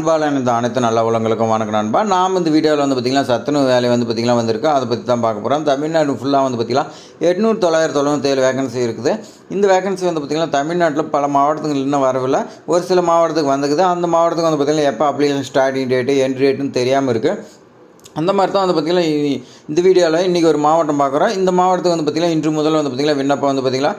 அன்பான இந்த அனைத்து நல்ல உள்ளங்களுக்கும் வணக்கம் நண்பா. நாம் இந்த வீடியோவில் வந்து பார்த்திங்கன்னா சத்துணவு வேலை வந்து பார்த்திங்கன்னா வந்திருக்கு. அதை பற்றி தான் பார்க்க போகிறோம். தமிழ்நாடு ஃபுல்லாக வந்து பார்த்திங்கன்னா 800,997 வேகன்சி இருக்குது. இந்த வேகன்சி வந்து பார்த்திங்கன்னா தமிழ்நாட்டில் பல மாவட்டத்துக்கு இன்னும் வரவில்லை. ஒரு சில மாவட்டத்துக்கு வந்துக்குது. அந்த மாவட்டத்துக்கு வந்து பார்த்திங்கன்னா எப்போ அப்ளிகேஷன் ஸ்டார்டிங் டேட்டு என்ட்ரி டேட்டுன்னு தெரியாமல் இருக்குது. அந்த மாதிரி தான் வந்து பார்த்திங்கன்னா இந்த வீடியோவில் இன்றைக்கி ஒரு மாவட்டம் பார்க்குறோம். இந்த மாவட்டத்துக்கு வந்து பார்த்திங்கன்னா இன்று முதல் வந்து பார்த்திங்கன்னா விண்ணப்பம் வந்து பார்த்திங்கன்னா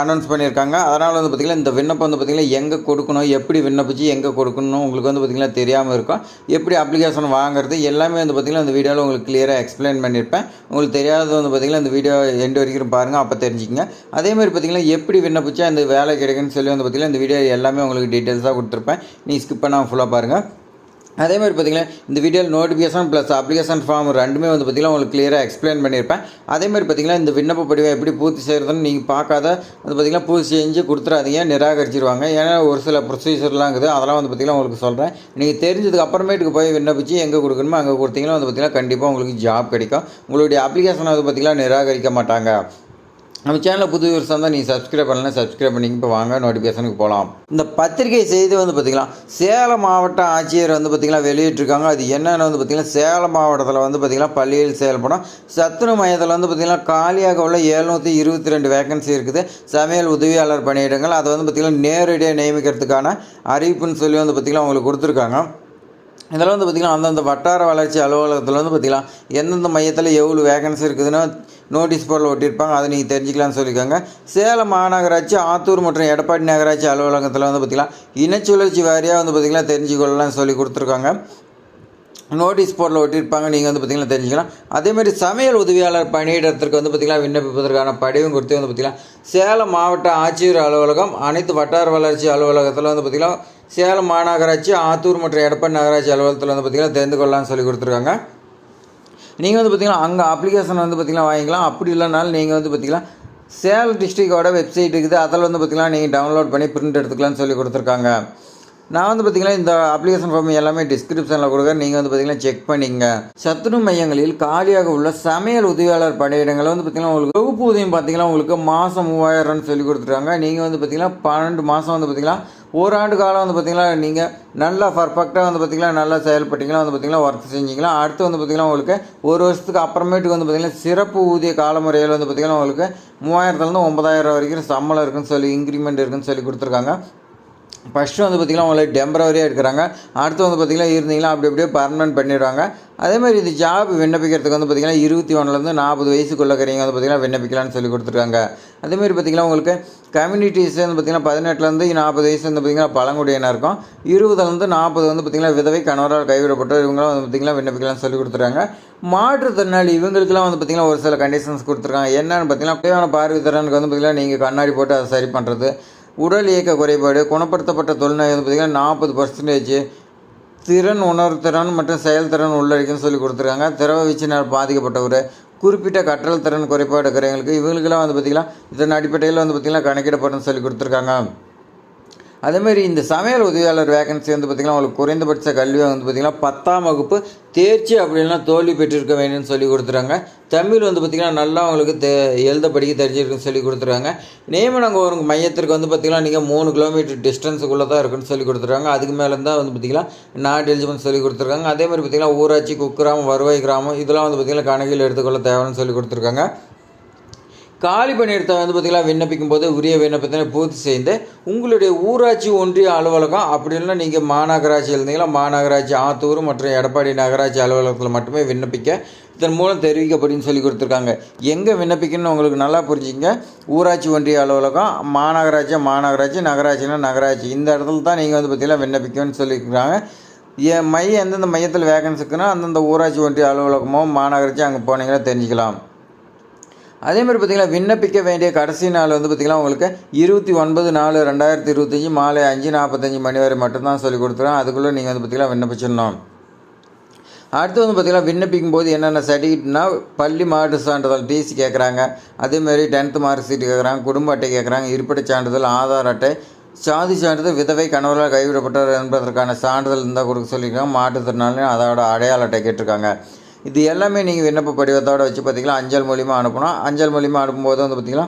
அனௌன்ஸ் பண்ணியிருக்காங்க. அதனால் வந்து பார்த்திங்கன்னா இந்த விண்ணப்பம் வந்து பார்த்திங்கன்னா எங்கே கொடுக்கணும், எப்படி விண்ணப்பிச்சு எங்கே கொடுக்கணும் உங்களுக்கு வந்து பார்த்திங்கன்னா தெரியாமல் இருக்கும். எப்படி அப்ளிகேஷன் வாங்குறது எல்லாமே வந்து பார்த்திங்கன்னா இந்த வீடியோவில் உங்களுக்கு கிளியராக எக்ஸ்பிளைன் பண்ணியிருப்பேன். உங்களுக்கு தெரியாதது வந்து பார்த்திங்கன்னா இந்த வீடியோ எண்டு வரைக்கும் பாருங்கள், அப்போ தெரிஞ்சுக்கங்க. அதேமாதிரி பார்த்திங்கன்னா எப்படி விண்ணப்பிச்சா இந்த வேலை கிடைக்குன்னு சொல்லி வந்து பார்த்திங்கன்னா இந்த வீடியோ எல்லாமே உங்களுக்கு டீட்டெயில்ஸாக கொடுத்துருப்பேன். நீங்கள் ஸ்கிப் பண்ணாமல் ஃபுல்லாக பாருங்கள். அதே மாதிரி பார்த்திங்கன்னா இந்த வீடியோவில் நோட்டிஃபிகேஷன் ப்ளஸ் அப்ளிகேஷன் ஃபார்ம் ரெண்டுமே வந்து பார்த்திங்கன்னா உங்களுக்கு கிளியராக எக்ஸ்பிளைன் பண்ணியிருப்பேன். அதே மாதிரி பார்த்திங்கன்னா இந்த விண்ணப்ப படிவை எப்படி பூர்த்தி செய்கிறதுன்னு நீங்கள் பார்க்காத வந்து பார்த்திங்கன்னா பூர்த்தி செஞ்சு கொடுத்துறாதீங்க, நிராகரிச்சிருவாங்க. ஏன்னா ஒரு சில ப்ரொசீஜர்லாம் இருக்குது, அதெல்லாம் வந்து பார்த்திங்கன்னா உங்களுக்கு சொல்கிறேன். நீங்கள் தெரிஞ்சதுக்கு அப்புறமேட்டுக்கு போய் விண்ணப்பிச்சு எங்கே கொடுக்கணுமோ அங்கே கொடுத்தீங்கன்னா வந்து பார்த்திங்கன்னா கண்டிப்பாக உங்களுக்கு ஜாப் கிடைக்கும். உங்களுடைய அப்ளிகேஷனை வந்து பார்த்திங்கன்னா நிராகரிக்க மாட்டாங்க. நம்ம சேனலில் புது வியூவர்ஸ் இருந்தால் நீங்கள் சப்ஸ்கிரைப் பண்ணலாம், சப்ஸ்கிரைப் பண்ணிங்க. இப்போ வாங்க நோட்டிஃபிகேஷனுக்கு போகலாம். இந்த பத்திரிகை செய்தி வந்து பார்த்திங்கன்னா சேலம் மாவட்ட ஆட்சியர் வந்து பார்த்திங்கன்னா வெளியிட்டிருக்காங்க. அது என்னென்னு வந்து பார்த்திங்கன்னா சேலம் மாவட்டத்தில் வந்து பார்த்திங்கன்னா பள்ளியில் செயல்படும் சத்துணவு மையத்தில் வந்து பார்த்திங்கன்னா காலியாக உள்ள 722 வேகன்சி இருக்குது. சமையல் உதவியாளர் பணியிடங்கள் அதை வந்து பார்த்திங்கன்னா நேரடியாக நியமிக்கிறதுக்கான அறிவிப்புன்னு சொல்லி வந்து பார்த்திங்கன்னா உங்களுக்கு கொடுத்துருக்காங்க. இதெல்லாம் வந்து பார்த்திங்கன்னா அந்தந்த வட்டார வளர்ச்சி அலுவலகத்தில் வந்து பார்த்திங்கன்னா எந்தெந்த மையத்தில் எவ்வளோ வேகன்சி இருக்குதுன்னு நோட்டீஸ் போர்டில் ஒட்டியிருப்பாங்க. அதை நீங்கள் தெரிஞ்சிக்கலாம்னு சொல்லியிருக்காங்க. சேலம் மாநகராட்சி, ஆத்தூர் மற்றும் எடப்பாடி நகராட்சி அலுவலகத்தில் வந்து பார்த்திங்கன்னா இனச்சுழற்சி வாரியாக வந்து பார்த்திங்கன்னா தெரிஞ்சுக்கொள்ளலாம்னு சொல்லி கொடுத்துருக்காங்க. நோட்டீஸ் போர்டில் ஒட்டியிருப்பாங்க, நீங்கள் வந்து பார்த்திங்கன்னா தெரிஞ்சுக்கலாம். அதேமாதிரி சமையல் உதவியாளர் பணியிடத்திற்கு வந்து பார்த்திங்கன்னா விண்ணப்பிப்பதற்கான படிவம் கொடுத்து வந்து பார்த்திங்கன்னா சேலம் மாவட்ட ஆட்சியர் அலுவலகம், அனைத்து வட்டார வளர்ச்சி அலுவலகத்தில் வந்து பார்த்திங்கன்னா சேலம் மாநகராட்சி, ஆத்தூர் மற்றும் எடப்பாடி நகராட்சி அலுவலகத்தில் வந்து பார்த்திங்கன்னா தெரிந்து கொள்ளலாம்னு சொல்லி கொடுத்துருக்காங்க. நீங்கள் வந்து பார்த்திங்கன்னா அங்கே அப்ளிகேஷன் வந்து பார்த்திங்கன்னா வாங்கிக்கலாம். அப்படி இல்லைனாலும் நீங்கள் வந்து பார்த்திங்கன்னா சேலம் டிஸ்ட்ரிக்டோட வெப்சைட் இருக்குது, அதில் வந்து பார்த்திங்கன்னா நீங்கள் டவுன்லோட் பண்ணி பிரிண்ட் எடுத்துக்கலாம்னு சொல்லி கொடுத்துருக்காங்க. நான் வந்து பார்த்திங்கன்னா இந்த அப்ளிகேஷன் ஃபார்ம் எல்லாமே டிஸ்கிரிப்ஷனில் கொடுக்குறேன், நீங்கள் வந்து பார்த்திங்கன்னா செக் பண்ணிங்க. சத்துணவு மையங்களில் காலியாக உள்ள சமையல் உதவியாளர் பணியிடங்களை வந்து பார்த்திங்கன்னா உங்களுக்கு தொகுப்பு ஊதியம் பார்த்திங்கன்னா உங்களுக்கு மாதம் 3000 சொல்லி கொடுத்துருக்காங்க. நீங்கள் வந்து பார்த்திங்கன்னா 12 மாதம் வந்து பார்த்திங்கன்னா ஓராண்டு காலம் வந்து பார்த்திங்கன்னா நீங்கள் நல்லா பர்ஃபெக்டாக வந்து பார்த்திங்கன்னா நல்லா செயல்பட்டிங்கன்னா வந்து பார்த்திங்கன்னா ஒர்க் செஞ்சிங்களா. அடுத்து வந்து பார்த்திங்கன்னா உங்களுக்கு ஒரு வருஷத்துக்கு அப்புறமேட்டுக்கு வந்து பார்த்திங்கன்னா சிறப்பு ஊதிய காலமுறையில் வந்து பார்த்திங்கன்னா உங்களுக்கு 3000 9,000 வரைக்கும் சம்பளம் இருக்குன்னு சொல்லி இன்க்ரிமெண்ட் இருக்குன்னு சொல்லி கொடுத்துருக்காங்க. ஃபஸ்ட்டு வந்து பார்த்திங்கன்னா உங்களை டெம்பரவரியாக எடுக்கிறாங்க. அடுத்து வந்து பார்த்திங்கன்னா இருந்தீங்கன்னா அப்படி அப்படியே பர்மனெண்ட் பண்ணிடுவாங்க. அதேமாதிரி இது ஜாப் விண்ணப்பிக்கிறதுக்கு வந்து பார்த்திங்கன்னா 21 40 வயசுக்குள்ளக்கிறீங்க வந்து பார்த்திங்கன்னா விண்ணப்பிக்கலாம்னு சொல்லி கொடுத்துருக்காங்க. அதேமாதிரி பார்த்திங்கன்னா உங்களுக்கு கம்யூனிட்டிஸ் வந்து பார்த்திங்கன்னா 18 40 வயசு வந்து பார்த்திங்கன்னா பழங்குடியினர் இருக்கும். 20 40 வந்து பார்த்திங்கன்னா விதவை கணவரால் கைவிடப்பட்ட இவங்களாம் வந்து பார்த்திங்கன்னா விண்ணப்பிக்கலாம்னு சொல்லி கொடுத்துருக்காங்க. மாற்றுத்திறனாளி இவங்களுக்குலாம் வந்து பார்த்திங்கன்னா ஒரு சில கண்டிஷன்ஸ் கொடுத்துருக்காங்க. என்னென்னு பார்த்திங்கன்னா தேவையான பார்வைத்திறனுக்கு வந்து பார்த்திங்கன்னா நீங்கள் கண்ணாடி போட்டு அதை சரி பண்ணுறது, உடல் இயக்க குறைபாடு, குணப்படுத்தப்பட்ட தொழில்நோய் வந்து பார்த்திங்கன்னா 40%, திறன் உணர்திறன் மற்றும் செயல்திறன் உள்ளடக்குன்னு சொல்லி கொடுத்துருக்காங்க. திரவ வீச்சினால் பாதிக்கப்பட்டவர், குறிப்பிட்ட கற்றல் திறன் குறைபாடு இருக்கிறவங்களுக்கு இவங்களுக்கெல்லாம் வந்து பார்த்திங்கன்னா இதன் அடிப்படையில் வந்து பார்த்திங்கன்னா கணக்கிடப்படுன்னு சொல்லி கொடுத்துருக்காங்க. அதேமாதிரி இந்த சமையல் உதவியாளர் வேகன்சி வந்து பார்த்திங்கன்னா உங்களுக்கு குறைந்தபட்ச கல்வியை வந்து பார்த்திங்கன்னா 10ஆம் வகுப்பு தேர்ச்சி அப்படின்னா தோல்வி பெற்றிருக்க வேணும்னு சொல்லி கொடுத்துறாங்க. தமிழ் வந்து பார்த்திங்கன்னா நல்லா உங்களுக்கு எழுத படிக்க தெரிஞ்சிருக்குன்னு சொல்லி கொடுத்துருக்காங்க. நியமனங்க ஒரு மையத்திற்கு வந்து பார்த்திங்கன்னா நீங்கள் 3 கிலோமீட்டர் டிஸ்டன்ஸுக்குள்ளே தான் இருக்குன்னு சொல்லி கொடுத்துருக்காங்க. அதுக்கு மேலே இருந்தால் வந்து பார்த்திங்கன்னா நாட் எலிஜிபிள்னு சொல்லி கொடுத்துருக்காங்க. அதேமாதிரி பார்த்திங்கன்னா ஊராட்சி, குக்கிராமம், வருவாய் கிராமம் இதெல்லாம் வந்து பார்த்திங்கன்னா கணக்கில் எடுத்துக்கொள்ள தேவைன்னு சொல்லி கொடுத்துருக்காங்க. காலி பணியிடத்தை வந்து பார்த்திங்கன்னா விண்ணப்பிக்கும் போது உரிய விண்ணப்பத்தினை பூர்த்தி செய்து உங்களுடைய ஊராட்சி ஒன்றிய அலுவலகம் அப்படி இல்லைன்னா நீங்கள் மாநகராட்சி இருந்தீங்கன்னா மாநகராட்சி, ஆத்தூர் மற்றும் எடப்பாடி நகராட்சி அலுவலகத்தில் மட்டுமே விண்ணப்பிக்க இதன் மூலம் தெரிவிக்கப்படின்னு சொல்லி கொடுத்துருக்காங்க. எங்கே விண்ணப்பிக்கணும்னு உங்களுக்கு நல்லா புரிஞ்சுங்க. ஊராட்சி ஒன்றிய அலுவலகம், மாநகராட்சி, நகராட்சினா நகராட்சி, இந்த இடத்துல தான் நீங்கள் வந்து பார்த்திங்கன்னா விண்ணப்பிக்கணும்னு சொல்லியிருக்கிறாங்க. மையம் எந்தெந்த மையத்தில் வேகன்சி இருக்குன்னா அந்தந்த ஊராட்சி ஒன்றிய அலுவலகமோ மாநகராட்சி அங்கே போனீங்கன்னா தெரிஞ்சுக்கலாம். அதேமாதிரி பார்த்திங்கன்னா விண்ணப்பிக்க வேண்டிய கடைசி நாள் வந்து பார்த்திங்கன்னா உங்களுக்கு 29/4/2025 மாலை 5:45 மணி வரை மட்டும்தான் சொல்லி கொடுத்துருவோம். அதுக்குள்ளே நீங்கள் வந்து பார்த்திங்கன்னா விண்ணப்பிச்சிடணும். அடுத்து வந்து பார்த்திங்கன்னா விண்ணப்பிக்கும் போது என்னென்ன சர்டிஃபிகேட்னா பள்ளி மாவட்ட சான்றிதழ் டிசி கேட்குறாங்க. அதேமாதிரி 10th மார்க் ஷீட் கேட்குறாங்க, குடும்ப அட்டை கேட்குறாங்க, இருப்பிடச் சான்றிதழ், ஆதார் அட்டை, சாதி சான்றிதழ், விதவை கணவரால் கைவிடப்பட்டவர் என்பதற்கான சான்றிதழ் இருந்தால் கொடுக்க சொல்லியிருக்காங்க. மாற்றுத்திறனாளி அதோட அடையாள அட்டை கேட்டிருக்காங்க. இது எல்லாமே நீங்கள் விண்ணப்ப படிவத்தோடு வச்சு பார்த்திங்கன்னா அஞ்சல் மூலிமா அனுப்பணும். அஞ்சல் மூலிமா அனுப்பும்போது வந்து பார்த்திங்கன்னா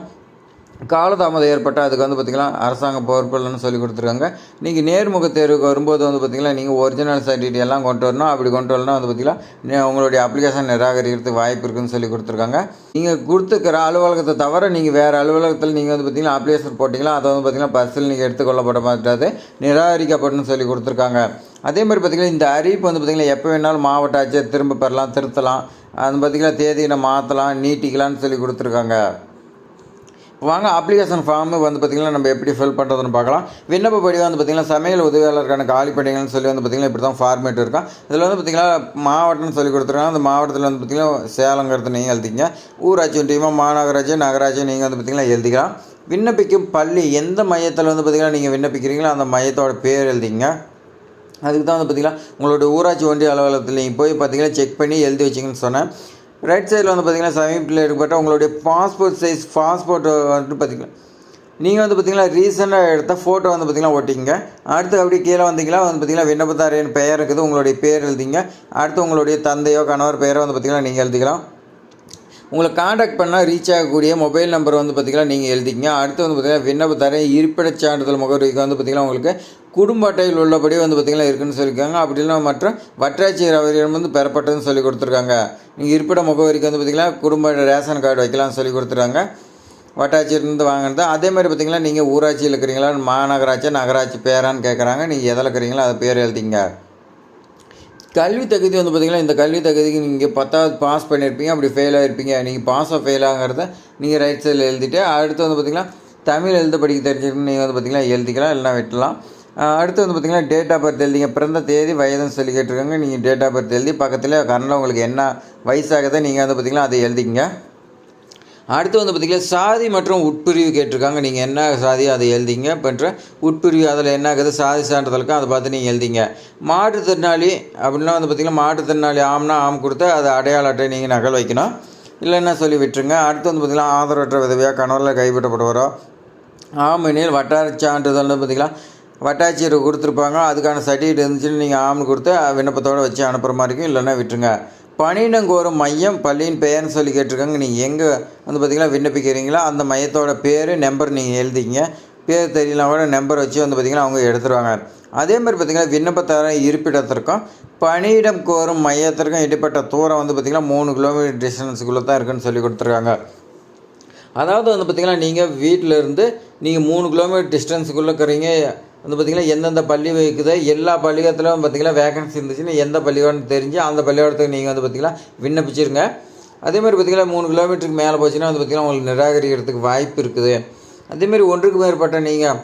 காலதாமதம் ஏற்பட்டால் அதுக்கு வந்து பார்த்திங்கன்னா அரசாங்கம் பொறுப்பில்லைன்னு சொல்லி கொடுத்துருக்காங்க. நீங்கள் நேர்முக தேர்வுக்கு வரும்போது வந்து பார்த்திங்கன்னா நீங்கள் ஒரிஜினல் சர்டிஃபிகேட் எல்லாம் கொண்டு வரணும். அப்படி கொண்டு வரலாம் வந்து பார்த்திங்கன்னா உங்களுடைய அப்ளிகேஷன் நிராகரிக்கிறதுக்கு வாய்ப்பு இருக்குதுன்னு சொல்லி கொடுத்துருக்காங்க. நீங்கள் கொடுத்துக்கிற அலுவலகத்தை தவிர நீங்கள் வேறு அலுவலகத்தில் நீங்கள் வந்து பார்த்திங்கன்னா அப்ளிகேஷன் போட்டிங்களா அதை வந்து பார்த்திங்கன்னா பரிசீலனை நீங்கள் எடுத்துக்கொள்ளப்பட மாட்டாது, நிராகரிக்கப்படணும்னு சொல்லி கொடுத்துருக்காங்க. அதே மாதிரி பார்த்திங்கன்னா இந்த அறிவிப்பு வந்து பார்த்திங்கன்னா எப்போ வேணாலும் மாவட்ட ஆட்சியர் திரும்ப பெறலாம், திருத்தலாம், அது பார்த்திங்கன்னா தேதியை மாற்றலாம், நீட்டிக்கலாம்னு சொல்லி கொடுத்துருக்காங்க. வாங்க அப்ளிகேஷன் ஃபார்மு வந்து பார்த்திங்கன்னா நம்ம எப்படி ஃபில் பண்ணுறதுன்னு பார்க்கலாம். விண்ணப்ப படிவம் வந்து பார்த்திங்கன்னா சமையல் உதவியாளருக்கான காலி பணிகள்னு சொல்லி வந்து பார்த்திங்கன்னா இப்படி தான் ஃபார்மேட் இருக்கும். இதில் வந்து பார்த்திங்கன்னா மாவட்டம்னு சொல்லி கொடுத்துருக்காங்க. அந்த மாவட்டத்தில் வந்து பார்த்திங்கன்னா சேலங்கிறது நீங்கள் எழுதிங்க. ஊராட்சி ஒன்றியமாக மாநகராட்சி நகராட்சி நீங்கள் வந்து பார்த்திங்கன்னா எழுதிக்கலாம். விண்ணப்பிக்கும் பள்ளி எந்த மையத்தில் வந்து பார்த்திங்கன்னா நீங்கள் விண்ணப்பிக்கிறீங்களோ அந்த மையத்தோட பேர் எழுதிங்க. அதுக்கு தான் வந்து பார்த்திங்கன்னா உங்களுடைய ஊராட்சி ஒன்றிய அலுவலகத்தில் நீங்கள் போய் பார்த்திங்கன்னா செக் பண்ணி எழுதி வச்சிங்கன்னு சொன்னேன். ரைட் சைடில் வந்து பார்த்திங்கன்னா சமீபத்தில் எடுக்கப்பட்ட உங்களுடைய பாஸ்போர்ட் சைஸ் பாஸ்போர்ட் வந்து பார்த்திங்கன்னா நீங்கள் வந்து பார்த்திங்கன்னா ரீசெண்டாக எடுத்த ஃபோட்டோ வந்து பார்த்திங்கன்னா ஒட்டிங்க. அடுத்து அப்படி கீழே வந்தீங்கன்னா வந்து பார்த்திங்கன்னா விண்ணப்பதாரின் பெயர் இருக்குது, உங்களுடைய பேர் எழுதிங்க. அடுத்து உங்களுடைய தந்தையோ கணவர் பெயரோ வந்து பார்த்திங்கன்னா நீங்கள் எழுதிக்கலாம். உங்களை காண்டாக்ட் பண்ணால் ரீச் ஆகக்கூடிய மொபைல் நம்பர் வந்து பார்த்திங்கன்னா நீங்கள் எழுதிக்கிங்க. அடுத்து வந்து பார்த்திங்கன்னா விண்ணப்பதாரர் இருப்பிடச் சான்றிதழ் முகவரிக்கு வந்து பார்த்திங்கன்னா உங்களுக்கு குடும்ப அட்டையில் உள்ளபடி வந்து பார்த்திங்கன்னா இருக்குதுன்னு சொல்லியிருக்காங்க. அப்படி இல்லை மற்றும் வட்டாட்சியர் அவரிடம் வந்து பெறப்பட்டதுன்னு சொல்லி கொடுத்துருக்காங்க. நீங்கள் இருப்பிட முகவரிக்கு வந்து பார்த்திங்கன்னா குடும்ப ரேஷன் கார்டு வைக்கலாம்னு சொல்லி கொடுத்துருக்காங்க. வட்டாட்சியர்லேருந்து வாங்கினது. அதே மாதிரி பார்த்திங்கன்னா நீங்கள் ஊராட்சியில் இருக்கிறீங்களா, மாநகராட்சி நகராட்சி பேரான்னு கேட்குறாங்க. நீங்கள் எதில் இருக்கிறீங்களோ அதை பேர் எழுதிங்க. கல்வி தகுதி வந்து பார்த்திங்கன்னா இந்த கல்வி தகுதிக்கு நீங்கள் 10வது பாஸ் பண்ணியிருப்பீங்க, அப்படி ஃபெயில் ஆகிருப்பீங்க. நீங்கள் பாஸாக ஃபெயில் ஆகிறத நீங்கள் ரைட் சைடில் எழுதிட்டு அடுத்து வந்து பார்த்திங்கன்னா தமிழ் எழுத படிக்க தெரிஞ்சுக்கணும்னு நீங்கள் வந்து பார்த்திங்கன்னா எழுதிக்கலாம், இல்லைனா விட்டலாம். அடுத்து வந்து பார்த்திங்கன்னா டேட் ஆஃப் பர்த் எழுதிங்க. பிறந்த தேதி வயதுன்னு சொல்லி கேட்டிருக்காங்க. நீங்கள் டேட் ஆஃப் பர்த் எழுதி பக்கத்தில் கரண்டில் உங்களுக்கு என்ன வயசாகுதோ நீங்கள் வந்து பார்த்திங்கன்னா அதை எழுதிங்க. அடுத்து வந்து பார்த்திங்கன்னா சாதி மற்றும் உட்பிரிவு கேட்டிருக்காங்க. நீங்கள் என்ன சாதியோ அதை எழுதிங்க. பற்ற உட்பிரிவு அதில் என்ன ஆகுது சாதி சான்றிதழுக்கும் அதை பார்த்து நீங்கள் எழுதிங்க. மாற்றுத்திறனாளி அப்படின்னா வந்து பார்த்திங்கன்னா மாற்றுத்திறனாளி ஆம்னா ஆம் கொடுத்து அதை அடையாள அட்டை நீங்கள் நகல் வைக்கணும், இல்லைன்னா சொல்லி விட்டுருங்க. அடுத்து வந்து பார்த்திங்கன்னா ஆதரவற்ற விதவையாக கணவரில் கைவிட்டப்படுவாரோ ஆமெனில் வட்டார சான்றிதழ்னு பார்த்திங்கன்னா வட்டாட்சியர் கொடுத்துருப்பாங்க. அதுக்கான சர்டிஃபிகேட் இருந்துச்சுன்னு நீங்கள் ஆம்னு கொடுத்து விண்ணப்பத்தோடு வச்சு அனுப்புகிற மாதிரி இருக்கும், இல்லைன்னா விட்டுருங்க. பணியிடம் கோரும் மையம் பள்ளியின் பெயர்னு சொல்லி கேட்டிருக்காங்க. நீங்கள் எங்கே வந்து பார்த்திங்கன்னா விண்ணப்பிக்கிறீங்களோ அந்த மையத்தோட பேர் நம்பர் நீங்கள் எழுதிங்க. பேர் தெரியலாம் கூட நம்பர் வச்சு வந்து பார்த்திங்கன்னா அவங்க எடுத்துருவாங்க. அதே மாதிரி பார்த்திங்கன்னா விண்ணப்பத்தார இருப்பிடத்திற்கும் பணியிடம் கோரும் மையத்திற்கும் இடைப்பட்ட தூரம் வந்து பார்த்திங்கன்னா 3 கிலோமீட்டர் டிஸ்டன்ஸுக்குள்ளே தான் இருக்குதுன்னு சொல்லி கொடுத்துருக்காங்க. அதாவது வந்து பார்த்திங்கன்னா நீங்கள் வீட்டிலேருந்து நீங்கள் 3 கிலோமீட்டர் டிஸ்டன்ஸுக்குள்ளே இருக்கிறீங்க வந்து பார்த்திங்கன்னா எந்தெந்த பள்ளி வைக்குதோ எல்லா பள்ளிக்கூடத்துலையும் பார்த்திங்கன்னா வேகன்சி இருந்துச்சுன்னா எந்த பள்ளிக்கூடம் தெரிஞ்சு அந்த பள்ளிக்கூடத்துக்கு நீங்கள் வந்து பார்த்திங்கன்னா விண்ணப்பிச்சிருங்க. அதேமாதிரி பார்த்திங்கன்னா 3 கிலோமீட்டருக்கு மேலே போச்சுன்னா வந்து பார்த்திங்கன்னா உங்களுக்கு நிராகரிக்கிறதுக்கு வாய்ப்பு இருக்குது. அதேமாதிரி ஒன்றுக்கு மேற்பட்ட நீங்கள்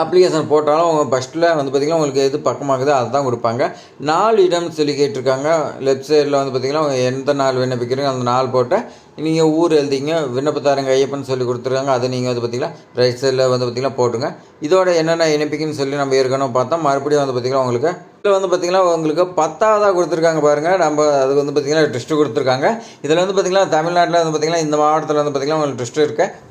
அப்ளிகேஷன் போட்டாலும் அவங்க ஃபஸ்ட்டில் வந்து பார்த்திங்கன்னா உங்களுக்கு எது பக்கமாகுதோ அதை தான் கொடுப்பாங்க. 4 இடம்னு சொல்லி கேட்டிருக்காங்க. லெஃப்ட் சைடில் வந்து பார்த்திங்கன்னா எந்த நாள் விண்ணப்பிக்கிறீங்க அந்த நாள் போட்டு நீங்கள் ஊர் எழுதிங்க. விண்ணப்பத்தாரங்க ஐயப்பன் சொல்லி கொடுத்துருக்காங்க. அதை நீங்கள் வந்து பார்த்திங்கன்னா ரைட் சைடில் வந்து பார்த்திங்கன்னா போட்டுங்க. இதோட என்னென்ன இணைப்பிக்குன்னு சொல்லி நம்ம ஏற்கனவே பார்த்தோம். மறுபடியும் வந்து பார்த்திங்கன்னா உங்களுக்கு இதில் வந்து பார்த்திங்கன்னா உங்களுக்கு 10ஆவதாக கொடுத்துருக்காங்க பாருங்கள். நம்ம அதுக்கு வந்து பார்த்திங்கன்னா டெஸ்ட்டு கொடுத்துருக்காங்க. இதில் வந்து பார்த்திங்கன்னா தமிழ்நாட்டில் வந்து பார்த்திங்கன்னா இந்த மாவட்டத்தில் வந்து பார்த்திங்கன்னா உங்களுக்கு டெஸ்ட்டு இருக்குது.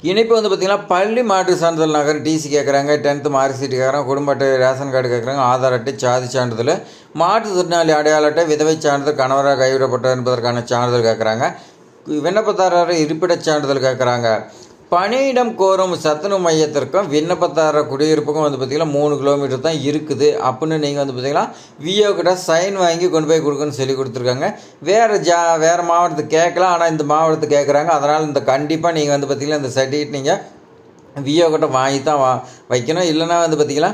இணைப்பு வந்து பார்த்திங்கன்னா பள்ளி மாற்று சான்றிதழ் நகர் டிசி கேட்குறாங்க, 10th மார்க் ஷீட் கேட்குறாங்க, குடும்ப அட்டை ரேஷன் கார்டு கேட்குறாங்க, ஆதார் அட்டை சாதி சான்றிதழ், மாற்றுத்திறனாளி அடையாள அட்டை, விதவை சான்றிதழ், கணவராக கைவிடப்பட்டது என்பதற்கான சான்றிதழ் கேட்குறாங்க, விண்ணப்பதாரர் இருப்பிடச் சான்றிதழ் கேட்குறாங்க. பணியிடம் கோரும் சத்துணவு மையத்திற்கும் விண்ணப்பதாரர் குடியிருப்புக்கும் வந்து பார்த்திங்கன்னா 3 கிலோமீட்டர் தான் இருக்குது அப்படின்னு நீங்கள் வந்து பார்த்திங்கன்னா விஓ கிட்ட சைன் வாங்கி கொண்டு போய் கொடுக்குன்னு சொல்லி கொடுத்துருக்காங்க. வேறு மாவட்டத்துக்கு கேட்கலாம், ஆனால் இந்த மாவட்டத்துக்கு கேட்குறாங்க. அதனால் இந்த கண்டிப்பாக நீங்கள் வந்து பார்த்திங்கன்னா இந்த சர்டிஃபிகேட் நீங்கள் விஓ கிட்ட வாங்கி தான் வைக்கணும். இல்லைனா வந்து பார்த்திங்கன்னா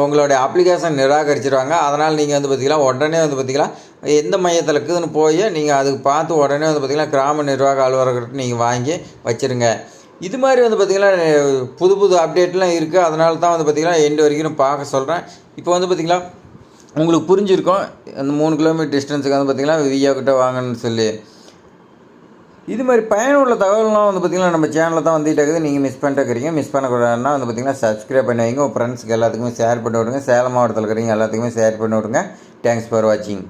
உங்களுடைய அப்ளிகேஷன் நிராகரிச்சிருவாங்க. அதனால் நீங்கள் வந்து பார்த்திங்கன்னா உடனே வந்து பார்த்திங்கன்னா எந்த மையத்தில் இருக்குதுன்னு போய் நீங்கள் அதுக்கு பார்த்து உடனே வந்து பார்த்திங்கன்னா கிராம நிர்வாக அலுவலர்கிட்ட நீங்கள் வாங்கி வச்சுருங்க. இது மாதிரி வந்து பார்த்திங்கன்னா புது அப்டேட்லாம் இருக்குது. அதனால தான் வந்து பார்த்திங்கன்னா எண்டு வரைக்கும் நான் பார்க்க சொல்கிறேன். இப்போ வந்து பார்த்திங்கன்னா உங்களுக்கு புரிஞ்சிருக்கும் அந்த 3 கிலோமீட்டர் டிஸ்டன்ஸுக்கு வந்து பார்த்திங்கன்னா விஓ கிட்ட வாங்கன்னு சொல்லி. இது மாதிரி பயனுள்ள தகவல்லாம் வந்து பார்த்திங்கன்னா நம்ம சேனலில் தான் வந்துகிட்டு இருக்குது. நீங்கள் மிஸ் பண்ணிட்டு இருக்கிறீங்க. மிஸ் பண்ணக்கூடாதுன்னா வந்து பார்த்திங்கன்னா சப்ஸ்கிரைப் பண்ணி வைங்க. உங்கள் ஃப்ரெண்ட்ஸுக்கு எல்லாத்துக்குமே ஷேர் பண்ணி விடுங்க. சேலம் மாவட்டத்தில் இருக்கிறீங்க எல்லாத்துக்குமே ஷேர் பண்ணி விடுங்க. தேங்க்ஸ் ஃபார் வாட்சிங்.